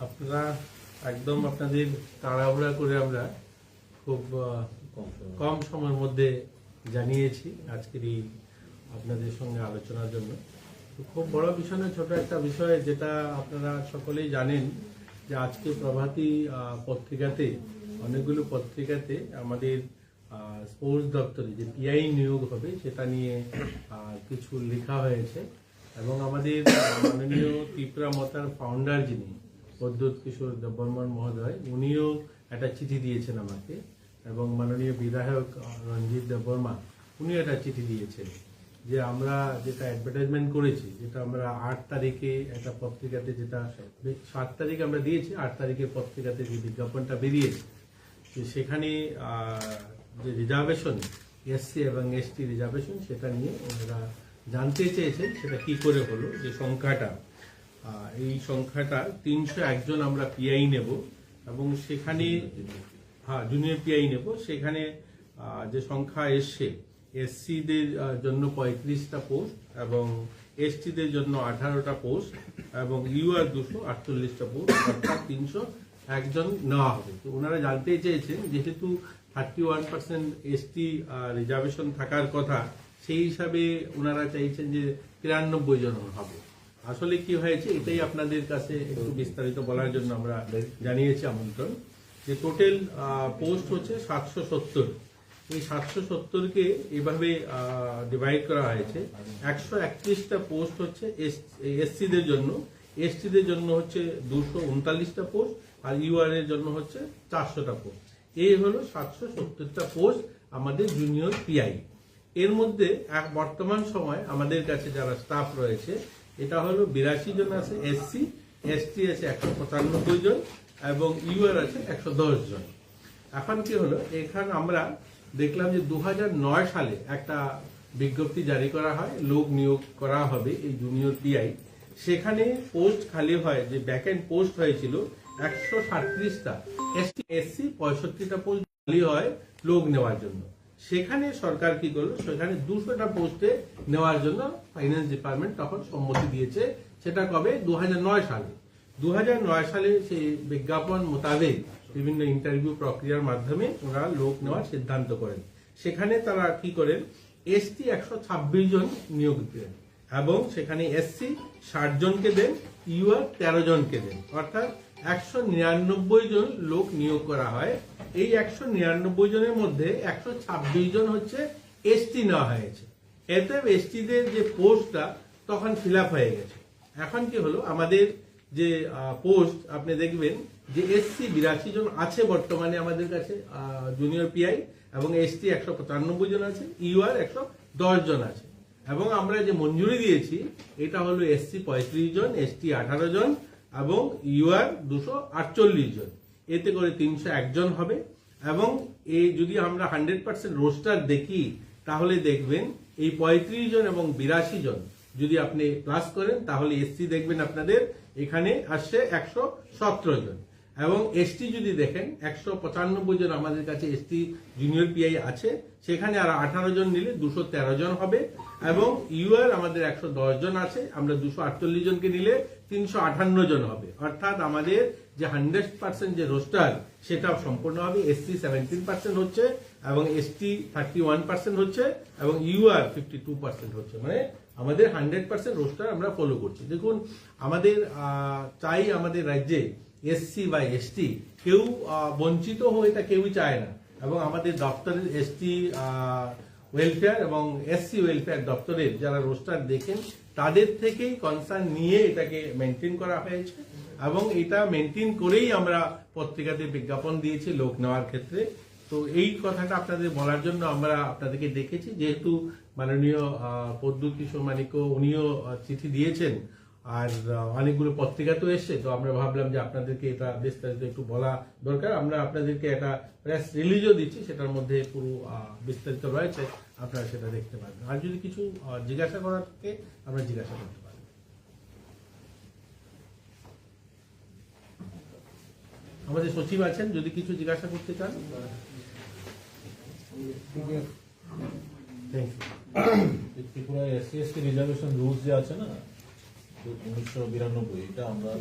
আপনারা একদম আপনাদের তাড়াহুড়া করে আমরা খুব কম সময়ের মধ্যে জানিয়েছি আজকের এই আপনাদের সঙ্গে আলোচনার জন্য। তো খুব বড় বিষয় নয়, ছোট একটা বিষয়, যেটা আপনারা সকলেই জানেন যে আজকে প্রভাতী পত্রিকাতে, অনেকগুলো পত্রিকাতে আমাদের স্পোর্টস দপ্তরে যে পিআই নিয়োগ হবে সেটা নিয়ে কিছু লেখা হয়েছে। এবং আমাদের মাননীয় ত্রিপুরা মতার ফাউন্ডার যিনি প্রদ্যোৎ কিশোর দেববর্মন মহোদয়, উনিও একটা চিঠি দিয়েছেন আমাকে, এবং মাননীয় বিধায়ক রঞ্জিত দেববর্মা উনিও একটা চিঠি দিয়েছেন যে আমরা যেটা অ্যাডভার্টাইজমেন্ট করেছি, যেটা আমরা 8 তারিখে একটা পত্রিকাতে, যেটা 7 তারিখে আমরা দিয়েছি, 8 তারিখে পত্রিকাতে যে বিজ্ঞাপনটা বেরিয়েছে, যে সেখানে যে রিজার্ভেশন, এসসি এবং এসটি রিজার্ভেশন, সেটা নিয়ে ওনারা জানতে চেয়েছেন সেটা কি করে হলো, যে সংখ্যাটা এই সংখ্যাটা 301 জন আমরা পিআই নেব, এবং সেখানে জুনিয়র পিআই নেব। সেখানে যে সংখ্যা এসছে, এসসিদের জন্য 35টা পোস্ট এবং এসটিদের জন্য 18টা পোস্ট এবং ইউআর 248টা পোস্ট, অর্থাৎ 301 জন নেওয়া হবে। তো ওনারা জানতে চেয়েছেন যেহেতু 31% এসটি রিজার্ভেশন থাকার কথা, সেই হিসাবে ওনারা চাইছেন যে 93 জন হবে। আসলে কি হয়েছে এটাই আপনাদের কাছে একটু বিস্তারিত বলার জন্য আমরা জানিয়েছি আমন্ত্রণ। যে টোটাল পোস্ট হচ্ছে 770। এই 770কে এভাবে ডিভাইড করা হয়েছে। 131টা পোস্ট হচ্ছে এসসিদের জন্য, এসটিদের জন্য হচ্ছে 239টা পোস্ট, আর ইউআর এর জন্য হচ্ছে 400টা পোস্ট। এই হলো 770টা পোস্ট আমাদের জুনিয়র পিআই। এর মধ্যে বর্তমান সময় আমাদের কাছে যারা স্টাফ রয়েছে, এটা হলো 82 জন আছে এসসি, এসটি আছে 195 জন এবং ইউআর আছে 110 জন। এখন কি হলো, এখানে আমরা দেখলাম যে 2009 সালে একটা বিজ্ঞপ্তি জারি করা হয়, লোক নিয়োগ করা হবে এই জুনিয়র পিআই। সেখানে পোস্ট খালি হয়, যে ব্যাকএন্ড পোস্ট হয়েছিল 137টা, এসসি 65টা পোস্ট খালি হয় লোক নেওয়ার জন্য। সেখানে সরকার কি করলো, সেখানে 200টা পোস্টে নেওয়ার জন্য ফাইন্যান্স ডিপার্টমেন্ট তখন সম্মতি দিয়েছে। সেটা কবে? 2009 সালে। 2009 সালে সেই বিজ্ঞাপন মোতাবেক বিভিন্ন ইন্টারভিউ প্রক্রিয়ার মাধ্যমে ওরা লোক নেওয়ার সিদ্ধান্ত করেন। সেখানে তারা কি করেন, এসটি 126 জন নিয়োগ দেন এবং সেখানে এসসি 60 জনকে দেন, ইউআর 13 জনকে দেন, অর্থাৎ 199 জন লোক নিয়োগ করা হয়। এই 199 জনের মধ্যে 126 জন হচ্ছে এসটি নেওয়া হয়েছে। এতে এসটিদের যে পোস্টটা তখন ফিল আপ হয়ে গেছে। এখন কি হলো, আমাদের যে পোস্ট আপনি দেখবেন যে এসসি 82 জন আছে বর্তমানে আমাদের কাছে জুনিয়র পিআই, এবং এসটি 195 জন আছে, ইউআর 110 জন আছে। এবং আমরা যে মঞ্জুরি দিয়েছি এটা হলো এসসি 35 জন, এসটি 18 জন এবং ইউআর 248 জন। এতে করে 301 জন হবে। এবং এই যদি আমরা 100% রোস্টার দেখি, তাহলে দেখবেন এই 35 জন এবং 82 জন যদি আপনি প্লাস করেন, তাহলে এসসি দেখবেন আপনাদের এখানে আসছে 117 জন, এবং এসটি যদি দেখেন 195 জন আমাদের কাছে এসটি জুনিয়র পিআই আছে। সেখানে আর 18 জন নিলে 213 জন হবে, এবং ইউআর আমাদের 110 জন আছে, আমরা 248 জনকে নিলে 358 জন হবে। অর্থাৎ আমাদের যে 100% যে রোস্টার সেটা সম্পূর্ণ হবে। এসসি 17% হচ্ছে এবং এসটি 31% হচ্ছে এবং ইউআর 52% হচ্ছে। মানে আমাদের 100% রোস্টার আমরা ফলো করছি। দেখুন, আমাদের চাই আমাদের রাজ্যে এসসি বা এসটি কেউ বঞ্চিত হয়ে, এটা কেউই চায় না। এবং আমাদের দপ্তরের এসটি ওয়েলফেয়ার এবং এসসি ওয়েলফেয়ার দপ্তরের যারা রোস্টার দেখেন, তাদের থেকেই কনসার্ন নিয়ে এটাকে মেনটেন করা হয়েছে, এবং এটা মেনটেন করেই আমরা পত্রিকাতে বিজ্ঞাপন দিয়েছি লোক নেওয়ার ক্ষেত্রে। তো এই কথাটা আপনাদের বলার জন্য আমরা আপনাদেরকে ডেকেছি। যেহেতু মাননীয় প্রদ্যোৎ কিশোর মানিক্য উনিও চিঠি দিয়েছেন, আর অনেকগুলো পত্রিকাতেও এসছে, তো আমরা ভাবলাম যে আপনাদেরকে এটা বিস্তারিত একটু বলা দরকার। আমরা আপনাদেরকে একটা প্রেস রিলিজও দিচ্ছি, সেটার মধ্যে পুরো বিস্তারিত রয়েছে, আপনারা সেটা দেখতে পাবেন। আর যদি কিছু জিজ্ঞাসা করার থাকে আমরা জিজ্ঞাসা করতে পারি। আমাদের সচিব আছেন, যদি কিছু জিজ্ঞাসা করতে চান। Tripura SC ST reservation rules যে আছে না 1992, এটা আমরা